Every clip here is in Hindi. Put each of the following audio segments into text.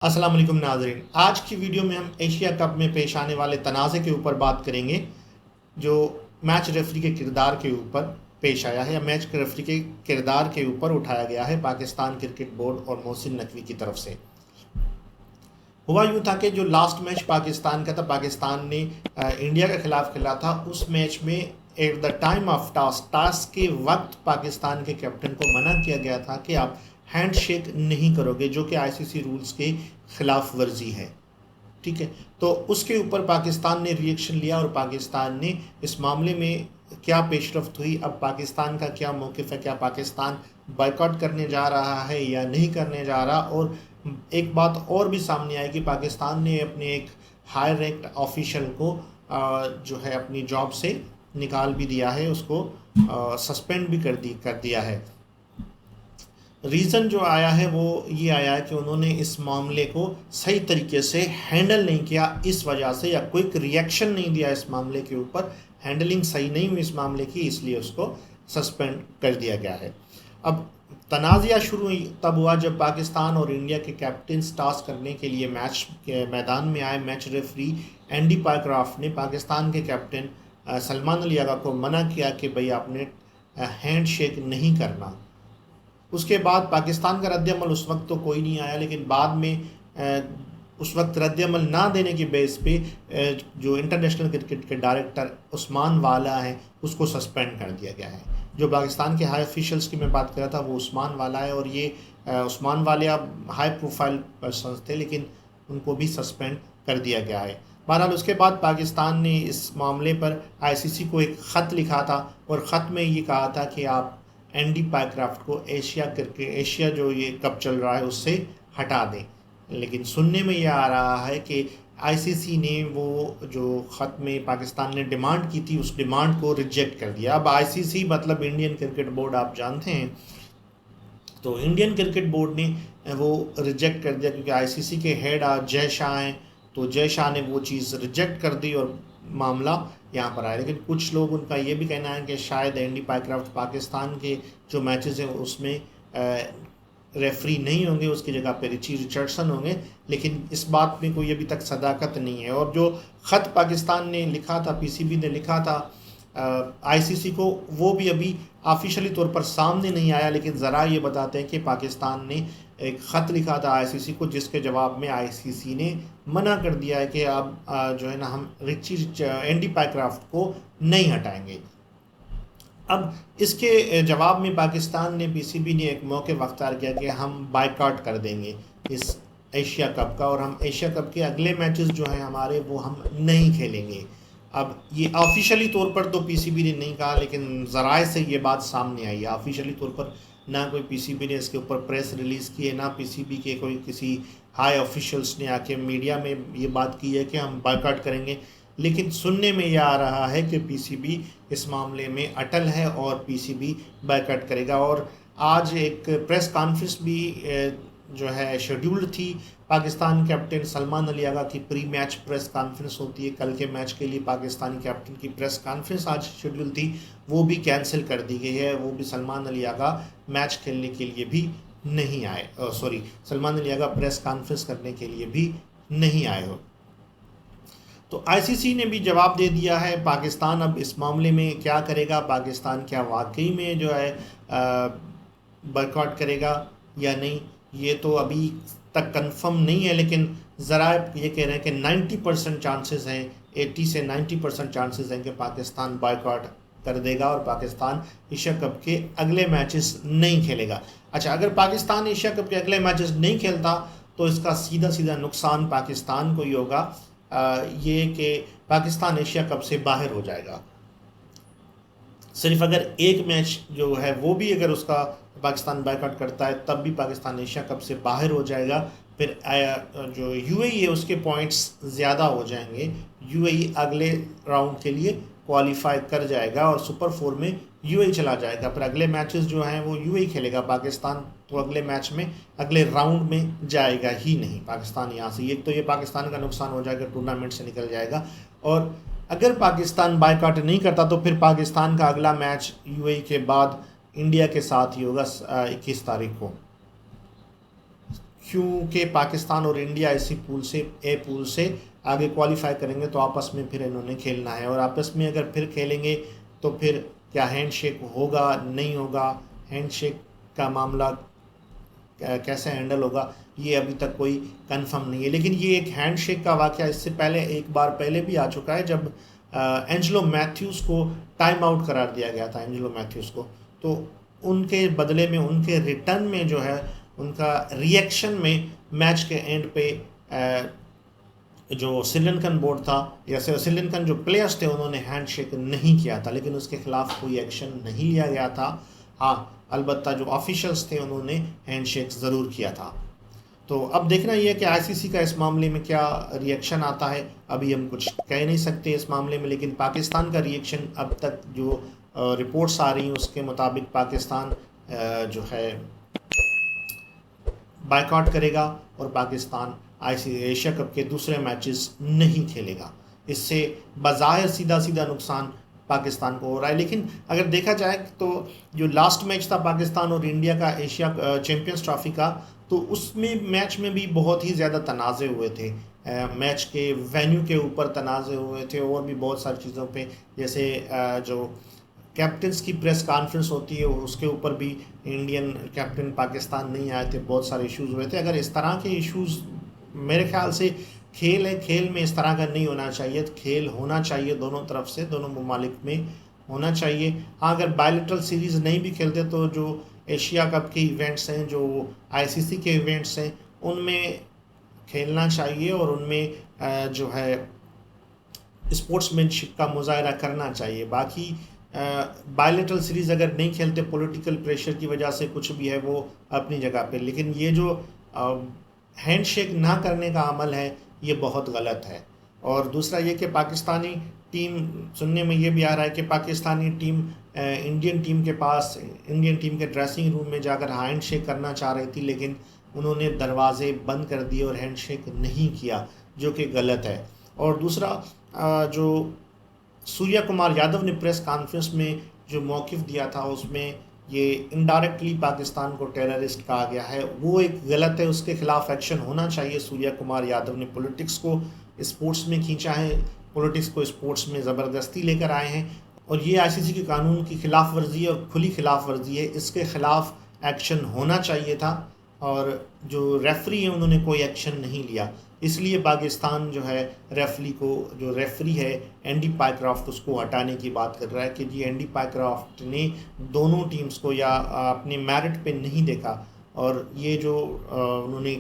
अस्सलाम वालेकुम नाज़रीन। आज की वीडियो में हम एशिया कप में पेश आने वाले तनाज़े के ऊपर बात करेंगे जो मैच रेफरी के किरदार के ऊपर पेश आया है या मैच रेफरी के किरदार के ऊपर उठाया गया है पाकिस्तान क्रिकेट बोर्ड और मोहसिन नकवी की तरफ से। हुआ यूँ था कि जो लास्ट मैच पाकिस्तान का था, पाकिस्तान ने इंडिया के खिलाफ खेला था। उस मैच में at the time of task के वक्त पाकिस्तान के कैप्टन को मना किया गया था कि आप हैंड शेक नहीं करोगे, जो कि आईसीसी रूल्स के खिलाफ वर्जी है। ठीक है, तो उसके ऊपर पाकिस्तान ने रिएक्शन लिया और पाकिस्तान ने इस मामले में क्या पेशरफ्त हुई, अब पाकिस्तान का क्या मौक़िफ़ है, क्या पाकिस्तान बायकॉट करने जा रहा है या नहीं करने जा रहा। और एक बात और भी सामने आई कि पाकिस्तान ने अपने एक हाई रैंक्ड ऑफिशियल को जो है अपनी जॉब से निकाल भी दिया है, उसको सस्पेंड भी कर दिया है। रीज़न जो आया है वो ये आया है कि उन्होंने इस मामले को सही तरीके से हैंडल नहीं किया, इस वजह से, या क्विक रिएक्शन नहीं दिया इस मामले के ऊपर, हैंडलिंग सही नहीं हुई इस मामले की, इसलिए उसको सस्पेंड कर दिया गया है। अब तनाज़ा शुरू तब हुआ जब पाकिस्तान और इंडिया के कैप्टन टास्क करने के लिए मैच के मैदान में आए। मैच रेफरी एंडी पायक्राफ्ट ने पाकिस्तान के कैप्टन सलमान अली आगा को मना किया कि भाई आपने हैंड शेक नहीं करना। उसके बाद पाकिस्तान का रद्द-ए-अमल उस वक्त तो कोई नहीं आया, लेकिन बाद में उस वक्त रद्द-ए-अमल ना देने की बेस पे जो इंटरनेशनल क्रिकेट के डायरेक्टर उस्मान वाला हैं उसको सस्पेंड कर दिया गया है। जो पाकिस्तान के हाई ऑफिशियल्स की मैं बात कर रहा था वो उस्मान वाला है, और ये उस्मान वाले अब हाई प्रोफाइल पर्सन्स थे, लेकिन उनको भी सस्पेंड कर दिया गया है। बहरहाल उसके बाद पाकिस्तान ने इस मामले पर आईसीसी को एक ख़त लिखा था और ख़त में ये कहा था कि आप एंडी पायक्राफ्ट को एशिया जो ये कप चल रहा है उससे हटा दें। लेकिन सुनने में यह आ रहा है कि आईसीसी ने वो जो ख़त में पाकिस्तान ने डिमांड की थी उस डिमांड को रिजेक्ट कर दिया। अब आईसीसी मतलब इंडियन क्रिकेट बोर्ड आप जानते हैं, तो इंडियन क्रिकेट बोर्ड ने वो रिजेक्ट कर दिया क्योंकि आईसीसी के हेड जय शाह हैं, तो जय शाह ने वो चीज़ रिजेक्ट कर दी और मामला यहाँ पर आया। लेकिन कुछ लोग उनका ये भी कहना है कि शायद एंडी पायक्राफ्ट पाकिस्तान के जो मैचेस हैं उसमें रेफरी नहीं होंगे, उसकी जगह पे रिची रिचर्डसन होंगे, लेकिन इस बात में कोई अभी तक सदाकत नहीं है। और जो ख़त पाकिस्तान ने लिखा था, पीसीबी ने लिखा था आईसीसी को, वो भी अभी ऑफिशियली तौर पर सामने नहीं आया, लेकिन ज़रा ये बताते हैं कि पाकिस्तान ने एक ख़त लिखा था आईसीसी को, जिसके जवाब में आईसीसी ने मना कर दिया है कि अब जो है ना हम एंडी पायक्राफ्ट को नहीं हटाएंगे। अब इसके जवाब में पाकिस्तान ने, पीसीबी ने एक मौके अख्तियार किया कि हम बायकॉट कर देंगे इस एशिया कप का, और हम एशिया कप के अगले मैचेस जो हैं हमारे वो हम नहीं खेलेंगे। अब ये ऑफिशियली तौर पर तो पीसीबी ने नहीं कहा, लेकिन ज़राए से ये बात सामने आई है। ऑफिशियली तौर पर ना कोई पीसीबी ने इसके ऊपर प्रेस रिलीज़ की है, ना पीसीबी के कोई किसी हाई ऑफिशियल्स ने आके मीडिया में ये बात की है कि हम बायकॉट करेंगे। लेकिन सुनने में यह आ रहा है कि पीसीबी इस मामले में अटल है और पीसीबी बायकॉट करेगा। और आज एक प्रेस कॉन्फ्रेंस भी जो है शेड्यूल्ड थी। पाकिस्तान कैप्टन सलमान अली आगा की प्री मैच प्रेस कॉन्फ्रेंस होती है, कल के मैच के लिए पाकिस्तानी कैप्टन की प्रेस कॉन्फ्रेंस आज शेड्यूल थी, वो भी कैंसिल कर दी गई है। वो भी सलमान अली आगा मैच खेलने के लिए भी नहीं आए, सलमान अली आगा प्रेस कॉन्फ्रेंस करने के लिए भी नहीं आए हो। तो आईसीसी ने भी जवाब दे दिया है। पाकिस्तान अब इस मामले में क्या करेगा, पाकिस्तान क्या वाकई में जो है बायकॉट करेगा या नहीं, ये तो अभी तक कंफर्म नहीं है, लेकिन ज़रा ये कह रहे हैं कि 90% चांसेस हैं, 80 से 90% चांसेस हैं कि पाकिस्तान बायकॉट कर देगा और पाकिस्तान एशिया कप के अगले मैचेस नहीं खेलेगा। अच्छा, अगर पाकिस्तान एशिया कप के अगले मैचेस नहीं खेलता तो इसका सीधा सीधा नुकसान पाकिस्तान को ही होगा, ये कि पाकिस्तान एशिया कप से बाहर हो जाएगा। सिर्फ अगर एक मैच जो है वो भी अगर उसका पाकिस्तान बायकॉट करता है तब भी पाकिस्तान एशिया कप से बाहर हो जाएगा। फिर जो यूएई है उसके पॉइंट्स ज़्यादा हो जाएंगे, यूएई अगले राउंड के लिए क्वालिफाई कर जाएगा और सुपर 4 में यूएई चला जाएगा। फिर अगले मैचेस जो हैं वो यूएई खेलेगा, पाकिस्तान तो अगले मैच में अगले राउंड में जाएगा ही नहीं। पाकिस्तान यहाँ से एक तो ये पाकिस्तान का नुकसान हो जाएगा, टूर्नामेंट से निकल जाएगा। और अगर पाकिस्तान बायकॉट नहीं करता तो फिर पाकिस्तान का अगला मैच यूएई के बाद इंडिया के साथ ही होगा 21 तारीख को। क्योंकि पाकिस्तान और इंडिया इसी पूल से ए पूल से आगे क्वालिफाई करेंगे, तो आपस में फिर इन्होंने खेलना है। और आपस में अगर फिर खेलेंगे तो फिर क्या हैंडशेक होगा नहीं होगा, हैंडशेक का मामला कैसे हैंडल होगा, ये अभी तक कोई कंफर्म नहीं है। लेकिन ये एक हैंडशेक का वाक़या इससे पहले एक बार पहले भी आ चुका है, जब एंजेलो मैथ्यूज़ को टाइम आउट करार दिया गया था, एंजेलो मैथ्यूज़ को। तो उनके बदले में, उनके रिटर्न में जो है, उनका रिएक्शन में मैच के एंड पे जो श्रीलंकन बोर्ड था या श्रीलंकन जो प्लेयर्स थे, उन्होंने हैंडशेक नहीं किया था, लेकिन उसके खिलाफ कोई एक्शन नहीं लिया गया था। हाँ, अलबत्ता जो ऑफिशियल्स थे उन्होंने हैंडशेक ज़रूर किया था। तो अब देखना ये है कि आईसीसी का इस मामले में क्या रिएक्शन आता है। अभी हम कुछ कह नहीं सकते इस मामले में, लेकिन पाकिस्तान का रिएक्शन अब तक जो रिपोर्ट्स आ रही हैं उसके मुताबिक पाकिस्तान जो है बायकॉट करेगा और पाकिस्तान आईसीसी एशिया कप के दूसरे मैचेस नहीं खेलेगा। इससे बाज़ाहिर सीधा सीधा नुकसान पाकिस्तान को हो रहा है। लेकिन अगर देखा जाए तो जो लास्ट मैच था पाकिस्तान और इंडिया का एशिया चैम्पियंस ट्रॉफी का, तो उसमें मैच में भी बहुत ही ज़्यादा तनाज़े हुए थे। मैच के वेन्यू के ऊपर तनाज़े हुए थे और भी बहुत सारी चीज़ों पे, जैसे जो कैप्टन्स की प्रेस कॉन्फ्रेंस होती है उसके ऊपर भी इंडियन कैप्टन पाकिस्तान नहीं आए थे, बहुत सारे इश्यूज़ हुए थे। अगर इस तरह के इश्यूज़, मेरे ख्याल से खेल है, खेल में इस तरह का नहीं होना चाहिए। खेल होना चाहिए दोनों तरफ से, दोनों ममालिक में होना चाहिए। हाँ, अगर बायलैटरल सीरीज़ नहीं भी खेलते तो जो एशिया कप के इवेंट्स हैं, जो आईसीसी के इवेंट्स हैं, उनमें खेलना चाहिए और उनमें जो है स्पोर्ट्समैनशिप का मुजाहरा करना चाहिए। बाकी बायलैटरल सीरीज़ अगर नहीं खेलते, पॉलिटिकल प्रेशर की वजह से कुछ भी है, वो अपनी जगह पे, लेकिन ये जो हैंडशेक ना करने का अमल है ये बहुत गलत है। और दूसरा ये कि पाकिस्तानी टीम, सुनने में ये भी आ रहा है कि पाकिस्तानी टीम इंडियन टीम के पास, इंडियन टीम के ड्रेसिंग रूम में जाकर हैंडशेक करना चाह रही थी, लेकिन उन्होंने दरवाजे बंद कर दिए और हैंडशेक नहीं किया, जो कि गलत है। और दूसरा जो सूर्या कुमार यादव ने प्रेस कॉन्फ्रेंस में जो मौक़िफ़ दिया था, उसमें ये इनडायरेक्टली पाकिस्तान को टेररिस्ट कहा गया है, वो एक गलत है। उसके ख़िलाफ़ एक्शन होना चाहिए। सूर्या कुमार यादव ने पॉलिटिक्स को स्पोर्ट्स में खींचा है, पॉलिटिक्स को स्पोर्ट्स में ज़बरदस्ती लेकर आए हैं, और ये आईसीसी के कानून की खिलाफ वर्जी है और खुली खिलाफ वर्जी है। इसके ख़िलाफ़ एक्शन होना चाहिए था, और जो रेफरी हैं उन्होंने कोई एक्शन नहीं लिया। इसलिए पाकिस्तान जो है रेफरी को, जो रेफरी है एंडी पायक्रॉफ्ट, उसको हटाने की बात कर रहा है कि जी एंडी पायक्रॉफ्ट ने दोनों टीम्स को या अपने मेरिट पे नहीं देखा, और ये जो उन्होंने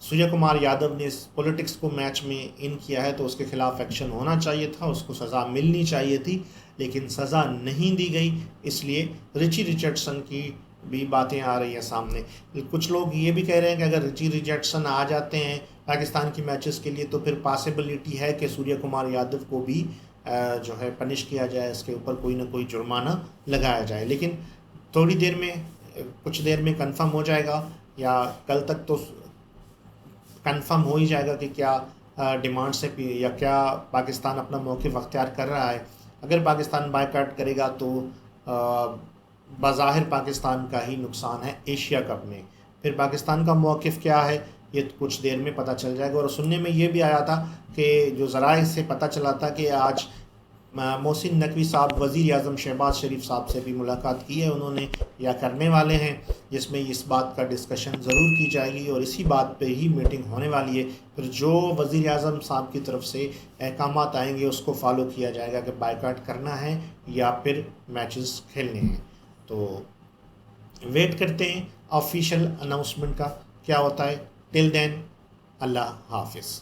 सूर्य कुमार यादव ने पॉलिटिक्स को मैच में इन किया है, तो उसके खिलाफ एक्शन होना चाहिए था, उसको सज़ा मिलनी चाहिए थी, लेकिन सज़ा नहीं दी गई। इसलिए रिची रिचर्डसन की भी बातें आ रही हैं सामने। कुछ लोग ये भी कह रहे हैं कि अगर रिची रिचर्डसन आ जाते हैं पाकिस्तान की मैचेस के लिए, तो फिर पॉसिबिलिटी है कि सूर्य कुमार यादव को भी जो है पनिश किया जाए, इसके ऊपर कोई ना कोई जुर्माना लगाया जाए। लेकिन थोड़ी देर में, कुछ देर में कंफर्म हो जाएगा, या कल तक तो कंफर्म हो ही जाएगा कि क्या डिमांड से या क्या पाकिस्तान अपना मौक़िफ़ अख्तियार कर रहा है। अगर पाकिस्तान बायकॉट करेगा तो बाज़ाहिर पाकिस्तान का ही नुकसान है एशिया कप में। फिर पाकिस्तान का मौक़िफ़ क्या है ये कुछ देर में पता चल जाएगा। और सुनने में ये भी आया था कि जो ज़राए से पता चला था कि आज मोहसिन नकवी साहब वज़ीर आज़म शहबाज शरीफ साहब से भी मुलाकात की है उन्होंने, या करने वाले हैं, जिसमें इस बात का डिस्कशन ज़रूर की जाएगी और इसी बात पे ही मीटिंग होने वाली है। फिर जो वज़ीर आज़म साहब की तरफ से अहकामात आएंगे उसको फॉलो किया जाएगा कि बायकॉट करना है या फिर मैचेस खेलने हैं। तो वेट करते हैं ऑफिशियल अनाउंसमेंट का क्या होता है। टिल देन, अल्लाह हाफिज़।